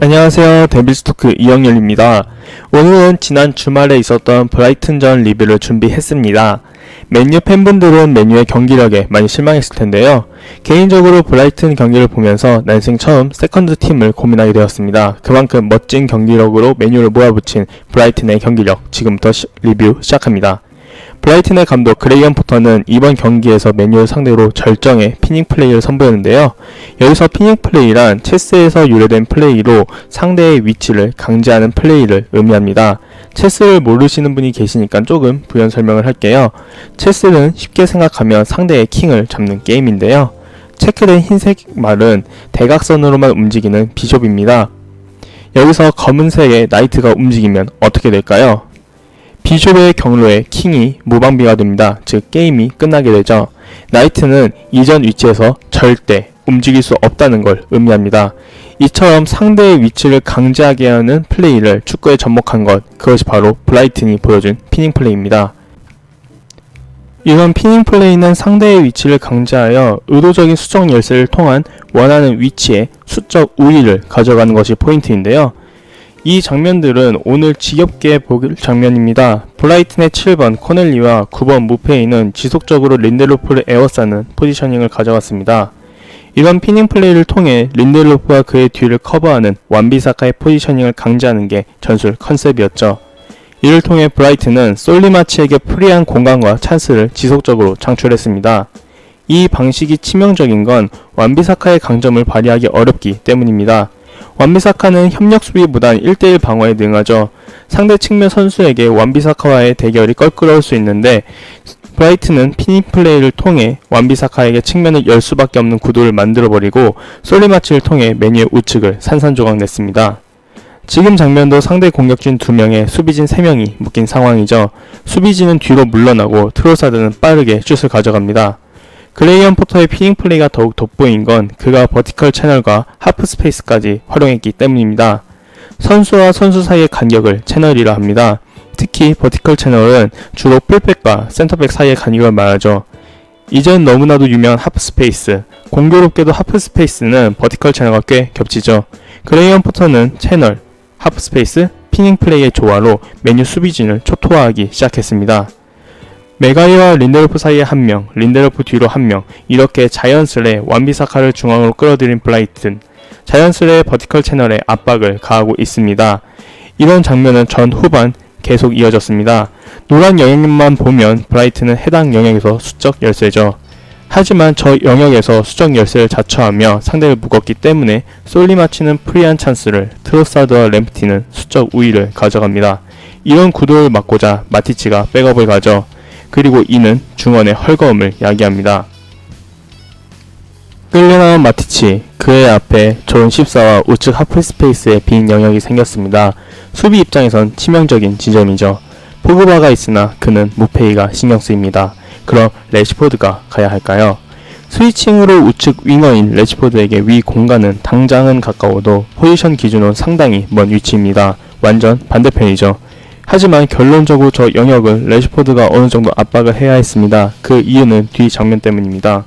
안녕하세요. 데빌스토크 이영렬입니다. 오늘은 지난 주말에 있었던 브라이튼전 리뷰를 준비했습니다. 맨유 팬분들은 맨유의 경기력에 많이 실망했을 텐데요. 개인적으로 브라이튼 경기를 보면서 난생 처음 세컨드 팀을 고민하게 되었습니다. 그만큼 멋진 경기력으로 맨유를 몰아붙인 브라이튼의 경기력, 지금부터 리뷰 시작합니다. 브라이튼의 감독 그레이엄 포터는 이번 경기에서 맨유를 상대로 절정의 피닝 플레이를 선보였는데요. 여기서 피닝 플레이란 체스에서 유래된 플레이로 상대의 위치를 강제하는 플레이를 의미합니다. 체스를 모르시는 분이 계시니까 조금 부연 설명을 할게요. 체스는 쉽게 생각하면 상대의 킹을 잡는 게임인데요. 체크된 흰색 말은 대각선으로만 움직이는 비숍입니다. 여기서 검은색의 나이트가 움직이면 어떻게 될까요? 비숍의 경로에 킹이 무방비가 됩니다. 즉 게임이 끝나게 되죠. 나이트는 이전 위치에서 절대 움직일 수 없다는 걸 의미합니다. 이처럼 상대의 위치를 강제하게 하는 플레이를 축구에 접목한 것, 그것이 바로 브라이튼이 보여준 피닝 플레이입니다. 이런 피닝 플레이는 상대의 위치를 강제하여 의도적인 수적 열세를 통한 원하는 위치에 수적 우위를 가져가는 것이 포인트인데요. 이 장면들은 오늘 지겹게 볼 장면입니다. 브라이튼의 7번 코넬리와 9번 무페이는 지속적으로 린델로프를 에워싸는 포지셔닝을 가져갔습니다. 이런 피닝 플레이를 통해 린델로프와 그의 뒤를 커버하는 완비사카의 포지셔닝을 강제하는 게 전술 컨셉이었죠. 이를 통해 브라이튼은 솔리마치에게 프리한 공간과 찬스를 지속적으로 창출했습니다. 이 방식이 치명적인 건 완비사카의 강점을 발휘하기 어렵기 때문입니다. 완비사카는 협력 수비보단 1대1 방어에 능하죠. 상대 측면 선수에게 완비사카와의 대결이 껄끄러울 수 있는데 브라이튼은 피닝 플레이를 통해 완비사카에게 측면을 열 수밖에 없는 구도를 만들어버리고 솔리마치를 통해 맨유의 우측을 산산조각냈습니다. 지금 장면도 상대 공격진 2명에 수비진 3명이 묶인 상황이죠. 수비진은 뒤로 물러나고 트로사드는 빠르게 슛을 가져갑니다. 그레이엄 포터의 피닝 플레이가 더욱 돋보인 건 그가 버티컬 채널과 하프 스페이스까지 활용했기 때문입니다. 선수와 선수 사이의 간격을 채널이라 합니다. 특히 버티컬 채널은 주로 풀백과 센터백 사이의 간격을 말하죠. 이전 너무나도 유명한 하프 스페이스, 공교롭게도 하프 스페이스는 버티컬 채널과 꽤 겹치죠. 그레이엄 포터는 채널, 하프 스페이스, 피닝 플레이의 조화로 맨유 수비진을 초토화하기 시작했습니다. 메가이와 린델로프 사이에 1명, 린델로프 뒤로 1명, 이렇게 자연스레 완비사카를 중앙으로 끌어들인 브라이튼, 자연스레 버티컬 채널에 압박을 가하고 있습니다. 이런 장면은 전 후반 계속 이어졌습니다. 노란 영역만 보면 브라이튼은 해당 영역에서 수적 열세죠. 하지만 저 영역에서 수적 열세를 자처하며 상대를 묶었기 때문에 솔리마치는 프리한 찬스를, 트로사드와 램프티는 수적 우위를 가져갑니다. 이런 구도를 막고자 마티치가 백업을 가죠. 그리고 이는 중원의 헐거움을 야기합니다. 끌려나온 마티치, 그의 앞에 존 14와 우측 하프 스페이스에 빈 영역이 생겼습니다. 수비 입장에선 치명적인 지점이죠. 포그바가 있으나 그는 무페이가 신경쓰입니다. 그럼 레시포드가 가야 할까요? 스위칭으로 우측 윙어인 레시포드에게 위 공간은 당장은 가까워도 포지션 기준으로 상당히 먼 위치입니다. 완전 반대편이죠. 하지만 결론적으로 저 영역을 레시포드가 어느정도 압박을 해야 했습니다. 그 이유는 뒤 장면 때문입니다.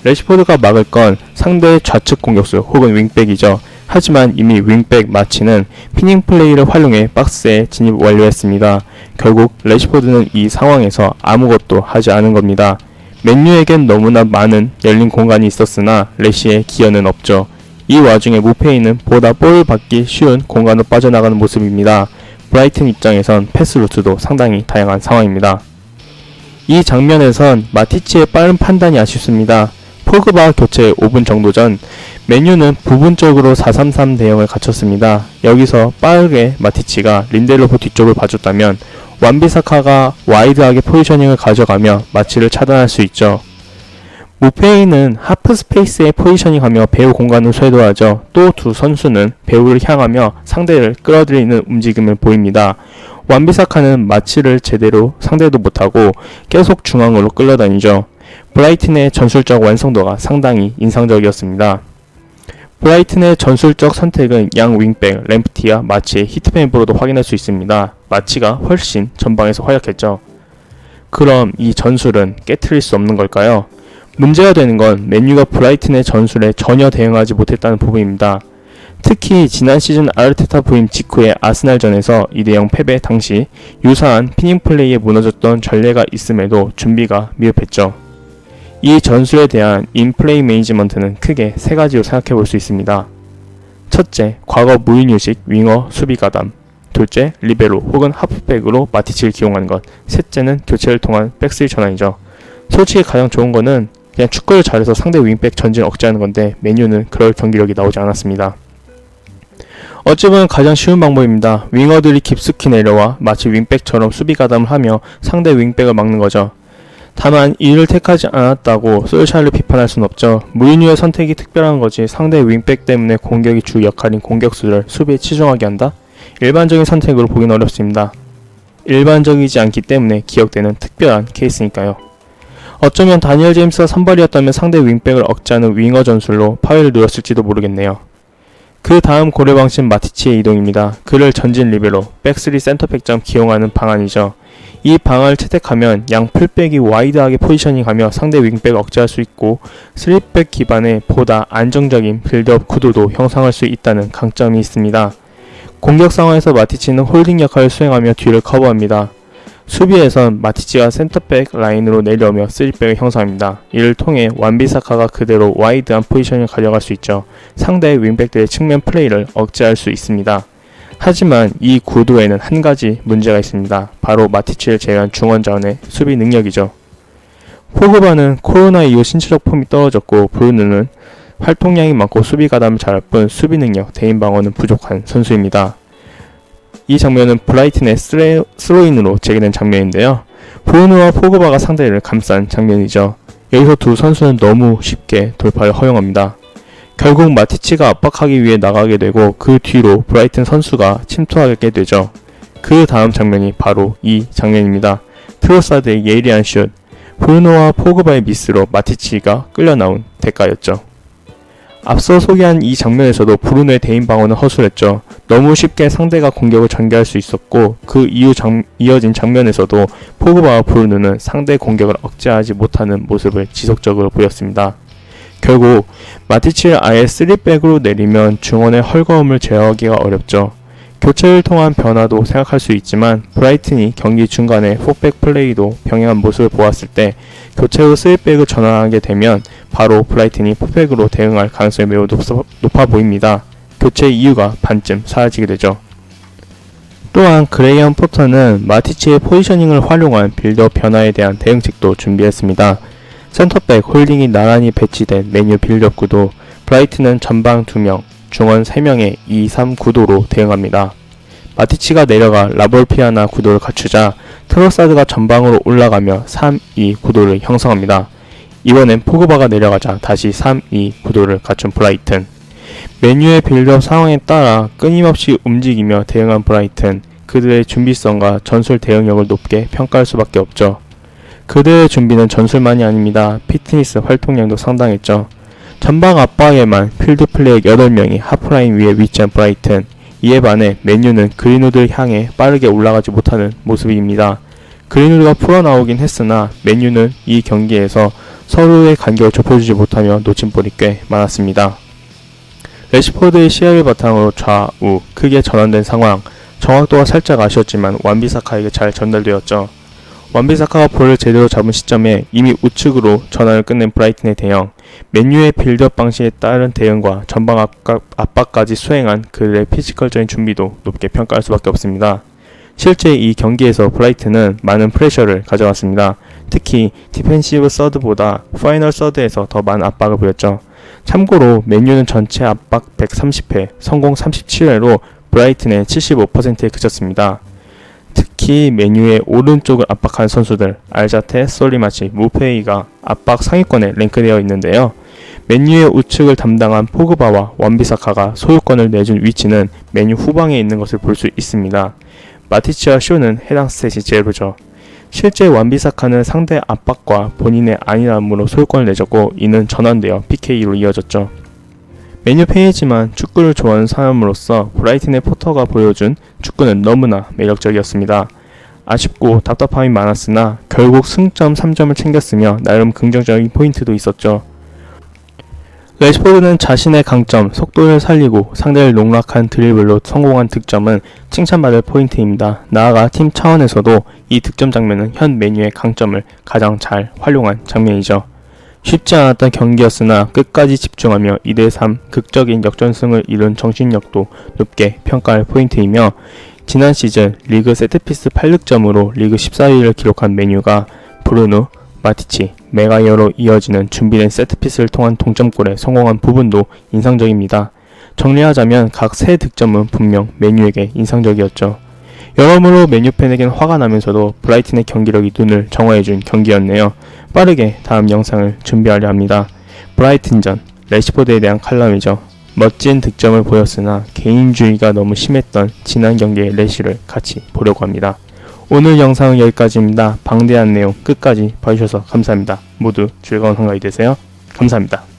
레시포드가 막을 건 상대의 좌측 공격수 혹은 윙백이죠. 하지만 이미 윙백 마치는 피닝 플레이를 활용해 박스에 진입 완료했습니다. 결국 레시포드는 이 상황에서 아무것도 하지 않은 겁니다. 맨유에겐 너무나 많은 열린 공간이 있었으나 레시의 기여는 없죠. 이 와중에 무페이는 보다 볼을 받기 쉬운 공간으로 빠져나가는 모습입니다. 브라이튼 입장에선 패스 루트도 상당히 다양한 상황입니다. 이 장면에선 마티치의 빠른 판단이 아쉽습니다. 포그바 교체 5분 정도 전 맨유는 부분적으로 4-3-3 대응을 갖췄습니다. 여기서 빠르게 마티치가 린델로프 뒤쪽을 봐줬다면 완비사카가 와이드하게 포지셔닝을 가져가며 마치를 차단할 수 있죠. 무페이는 하프 스페이스에 포지셔닝하며 배우 공간을 쇄도하죠. 또 두 선수는 배우를 향하며 상대를 끌어들이는 움직임을 보입니다. 완비사카는 마치를 제대로 상대도 못하고 계속 중앙으로 끌려다니죠. 브라이튼의 전술적 완성도가 상당히 인상적이었습니다. 브라이튼의 전술적 선택은 양 윙백 램프티와 마치의 히트맵으로도 확인할 수 있습니다. 마치가 훨씬 전방에서 활약했죠. 그럼 이 전술은 깨트릴 수 없는 걸까요? 문제가 되는 건 맨유가 브라이튼의 전술에 전혀 대응하지 못했다는 부분입니다. 특히 지난 시즌 아르테타 부임 직후의 아스날전에서 2대0 패배 당시 유사한 피닝 플레이에 무너졌던 전례가 있음에도 준비가 미흡했죠. 이 전술에 대한 인플레이 매니지먼트는 크게 세 가지로 생각해 볼 수 있습니다. 첫째, 과거 무인유식 윙어 수비 가담. 둘째, 리베로 혹은 하프백으로 마티치를 기용하는 것. 셋째는 교체를 통한 백스리 전환이죠. 솔직히 가장 좋은 거는 그냥 축구를 잘해서 상대 윙백 전진 억제하는 건데 맨유는 그럴 경기력이 나오지 않았습니다. 어찌 보면 가장 쉬운 방법입니다. 윙어들이 깊숙이 내려와 마치 윙백처럼 수비 가담을 하며 상대 윙백을 막는 거죠. 다만 이를 택하지 않았다고 솔샤르를 비판할 순 없죠. 무리뉴의 선택이 특별한 거지 상대 윙백 때문에 공격이 주 역할인 공격수를 수비에 치중하게 한다? 일반적인 선택으로 보긴 어렵습니다. 일반적이지 않기 때문에 기억되는 특별한 케이스니까요. 어쩌면 다니엘 제임스가 선발이었다면 상대 윙백을 억제하는 윙어 전술로 파회를 누렸을지도 모르겠네요. 그 다음 고려 방식 마티치의 이동입니다. 그를 전진 리베로, 백스리 센터백점 기용하는 방안이죠. 이 방안을 채택하면 양 풀백이 와이드하게 포지셔닝하며 상대 윙백을 억제할 수 있고 3백 기반의 보다 안정적인 빌드업 구도도 형성할 수 있다는 강점이 있습니다. 공격 상황에서 마티치는 홀딩 역할을 수행하며 뒤를 커버합니다. 수비에선 마티치가 센터백 라인으로 내려오며 3백을 형성합니다. 이를 통해 완비사카가 그대로 와이드한 포지션을 가져갈 수 있죠. 상대 윙백들의 측면 플레이를 억제할 수 있습니다. 하지만 이 구도에는 한 가지 문제가 있습니다. 바로 마티치를 제외한 중원 자원의 수비 능력이죠. 포그바는 코로나 이후 신체적 폼이 떨어졌고 브루누는 활동량이 많고 수비 가담을 잘할 뿐 수비 능력, 대인 방어는 부족한 선수입니다. 이 장면은 브라이튼의 스로인으로 재개된 장면인데요. 브루누와 포그바가 상대를 감싼 장면이죠. 여기서 두 선수는 너무 쉽게 돌파를 허용합니다. 결국 마티치가 압박하기 위해 나가게 되고 그 뒤로 브라이튼 선수가 침투하게 되죠. 그 다음 장면이 바로 이 장면입니다. 트로사드의 예리한 슛, 브루노와 포그바의 미스로 마티치가 끌려나온 대가였죠. 앞서 소개한 이 장면에서도 브루노의 대인 방어는 허술했죠. 너무 쉽게 상대가 공격을 전개할 수 있었고 그 이후 이어진 장면에서도 포그바와 브루노는 상대 공격을 억제하지 못하는 모습을 지속적으로 보였습니다. 결국 마티치를 아예 3백으로 내리면 중원의 헐거움을 제어하기가 어렵죠. 교체를 통한 변화도 생각할 수 있지만 브라이튼이 경기 중간에 4백 플레이도 병행한 모습을 보았을 때 교체 후 3백을 전환하게 되면 바로 브라이튼이 4백으로 대응할 가능성이 매우 높아 보입니다. 교체 이유가 반쯤 사라지게 되죠. 또한 그레이엄 포터는 마티치의 포지셔닝을 활용한 빌드업 변화에 대한 대응책도 준비했습니다. 센터백 홀딩이 나란히 배치된 메뉴 빌드업 구도, 브라이튼은 전방 2명, 중원 3명의 2-3 구도로 대응합니다. 마티치가 내려가 라볼피아나 구도를 갖추자 트로사드가 전방으로 올라가며 3-2 구도를 형성합니다. 이번엔 포그바가 내려가자 다시 3-2 구도를 갖춘 브라이튼. 메뉴의 빌드업 상황에 따라 끊임없이 움직이며 대응한 브라이튼, 그들의 준비성과 전술 대응력을 높게 평가할 수밖에 없죠. 그들의 준비는 전술만이 아닙니다. 피트니스 활동량도 상당했죠. 전방 압박에만 필드 플레이어 8명이 하프라인 위에 위치한 브라이튼, 이에 반해 맨유는 그린우드를 향해 빠르게 올라가지 못하는 모습입니다. 그린우드가 풀어나오긴 했으나 맨유는 이 경기에서 서로의 간격을 좁혀주지 못하며 놓친 볼이 꽤 많았습니다. 레시포드의 시야를 바탕으로 좌우 크게 전환된 상황, 정확도가 살짝 아쉬웠지만 완비사카에게 잘 전달되었죠. 완비사카가 볼을 제대로 잡은 시점에 이미 우측으로 전환을 끝낸 브라이튼의 대형, 맨유의 빌드업 방식에 따른 대응과 전방 압박까지 수행한 그들의 피지컬적인 준비도 높게 평가할 수밖에 없습니다. 실제 이 경기에서 브라이튼은 많은 프레셔를 가져갔습니다. 특히 디펜시브 서드보다 파이널 서드에서 더 많은 압박을 보였죠. 참고로 맨유는 전체 압박 130회, 성공 37회로 브라이튼의 75%에 그쳤습니다. 특히 맨유의 오른쪽을 압박한 선수들 알자테, 솔리마치, 무페이가 압박 상위권에 랭크되어 있는데요. 맨유의 우측을 담당한 포그바와 완비사카가 소유권을 내준 위치는 맨유 후방에 있는 것을 볼 수 있습니다. 마티치와 쇼는 해당 스탯이 제로죠. 실제 완비사카는 상대 압박과 본인의 안일함으로 소유권을 내줬고 이는 전환되어 PK로 이어졌죠. 메뉴 팬이지만 축구를 좋아하는 사람으로서 브라이튼의 포터가 보여준 축구는 너무나 매력적이었습니다. 아쉽고 답답함이 많았으나 결국 승점 3점을 챙겼으며 나름 긍정적인 포인트도 있었죠. 레시포드는 자신의 강점, 속도를 살리고 상대를 농락한 드리블로 성공한 득점은 칭찬받을 포인트입니다. 나아가 팀 차원에서도 이 득점 장면은 현 메뉴의 강점을 가장 잘 활용한 장면이죠. 쉽지 않았던 경기였으나 끝까지 집중하며 2대3 극적인 역전승을 이룬 정신력도 높게 평가할 포인트이며, 지난 시즌 리그 세트피스 8득점으로 리그 14위를 기록한 메뉴가 브루누, 마티치, 메가이어로 이어지는 준비된 세트피스를 통한 동점골에 성공한 부분도 인상적입니다. 정리하자면 각 세 득점은 분명 메뉴에게 인상적이었죠. 여러모로 메뉴팬에겐 화가 나면서도 브라이튼의 경기력이 눈을 정화해준 경기였네요. 빠르게 다음 영상을 준비하려 합니다. 브라이튼전, 레시포드에 대한 칼럼이죠. 멋진 득점을 보였으나 개인주의가 너무 심했던 지난 경기의 레시를 같이 보려고 합니다. 오늘 영상은 여기까지입니다. 방대한 내용 끝까지 봐주셔서 감사합니다. 모두 즐거운 한가위 되세요. 감사합니다.